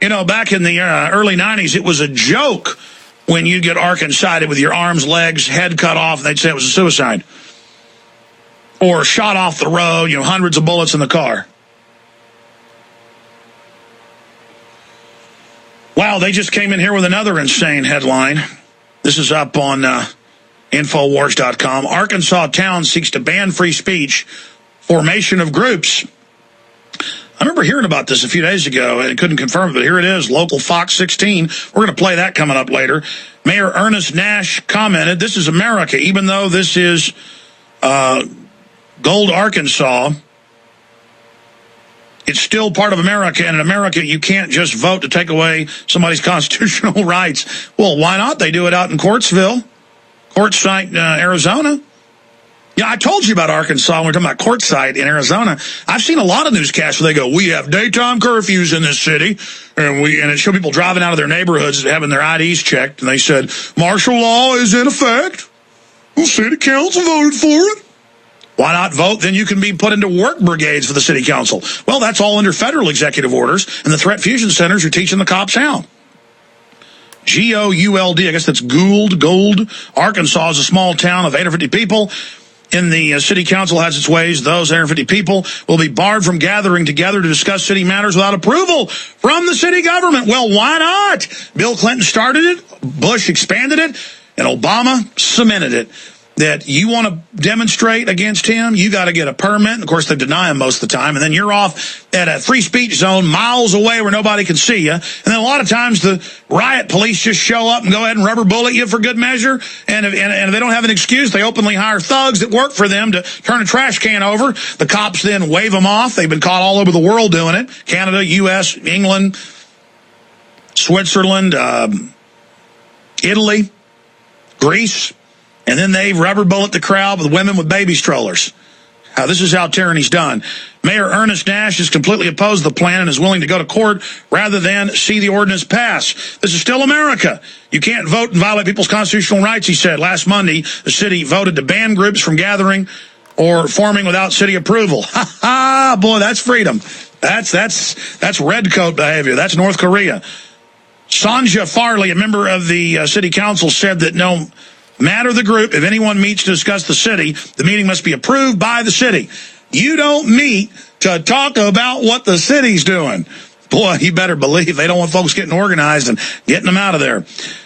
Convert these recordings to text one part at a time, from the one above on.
You know, back in the early 90s, it was a joke when you'd get Arkansided with your arms, legs, head cut off, and they'd say it was a suicide. Or shot off the road, you know, hundreds of bullets in the car. Wow, they just came in here with another insane headline. This is up on Infowars.com. Arkansas town seeks to ban free speech, formation of groups. I remember hearing about this a few days ago and couldn't confirm it, but here it is, local Fox 16. We're going to play that coming up later. Mayor Ernest Nash commented, "This is America, even though this is Gold, Arkansas. It's still part of America, and in America, you can't just vote to take away somebody's constitutional rights." Well, why not? They do it out in Quartzville, Quartzsite, Arizona. Yeah, I told you about Arkansas when we were talking about Quartzsite in Arizona. I've seen a lot of newscasts where they go, "We have daytime curfews in this city," and it showed people driving out of their neighborhoods having their IDs checked, and they said, "Martial law is in effect. Well, city council voted for it." Why not vote? Then you can be put into work brigades for the city council. Well, that's all under federal executive orders, and the threat fusion centers are teaching the cops how. Gould, I guess that's Gould. Arkansas is a small town of 850 people. In the city council has its ways. Those 850 people will be barred from gathering together to discuss city matters without approval from the city government. Well, why not? Bill Clinton started it, Bush expanded it, and Obama cemented it. That you want to demonstrate against him, you got to get a permit. And of course, they deny him most of the time. And then you're off at a free speech zone miles away where nobody can see you. And then a lot of times the riot police just show up and go ahead and rubber bullet you for good measure. And if they don't have an excuse, they openly hire thugs that work for them to turn a trash can over. The cops then wave them off. They've been caught all over the world doing it. Canada, U.S., England, Switzerland, Italy, Greece. And then they rubber bullet the crowd with women with baby strollers. This is how tyranny's done. Mayor Ernest Nash is completely opposed to the plan and is willing to go to court rather than see the ordinance pass. This is still America. You can't vote and violate people's constitutional rights, he said. Last Monday, the city voted to ban groups from gathering or forming without city approval. Ha ha, boy, that's freedom. That's redcoat behavior. That's North Korea. Sanja Farley, a member of the city council, said that no matter the group, if anyone meets to discuss the city, the meeting must be approved by the city. You don't meet to talk about what the city's doing. Boy, you better believe they don't want folks getting organized and getting them out of there.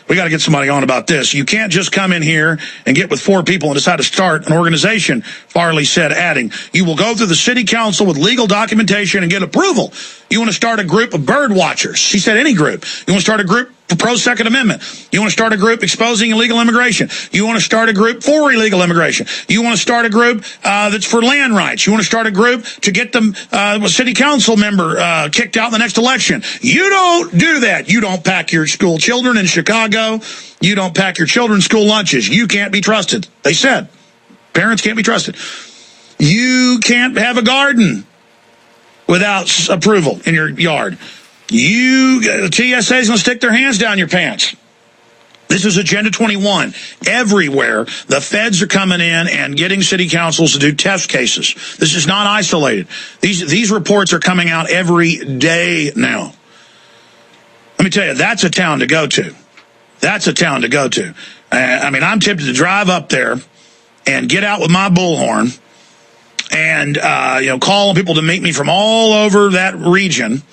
We got to get somebody on about this. You can't just come in here and get with 4 people and decide to start an organization, Farley said, adding, "You will go through the city council with legal documentation and get approval. You want to start a group of bird watchers." She said any group. You want to start a group for pro-Second Amendment. You want to start a group exposing illegal immigration. You want to start a group for illegal immigration. You want to start a group that's for land rights. You want to start a group to get them a city council member kicked out in the next election. You don't do that. You don't pack your school children in Chicago. You don't pack your children's school lunches. You can't be trusted. They said parents can't be trusted. You can't have a garden without approval in your yard. The TSA is going to stick their hands down your pants. This is Agenda 21. Everywhere, the feds are coming in and getting city councils to do test cases. This is not isolated. These reports are coming out every day now. Let me tell you, that's a town to go to. That's a town to go to. I mean, I'm tempted to drive up there and get out with my bullhorn and call on people to meet me from all over that region,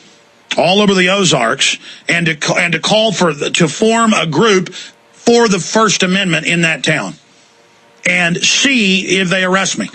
all over the Ozarks, and to call to form a group for the First Amendment in that town and see if they arrest me.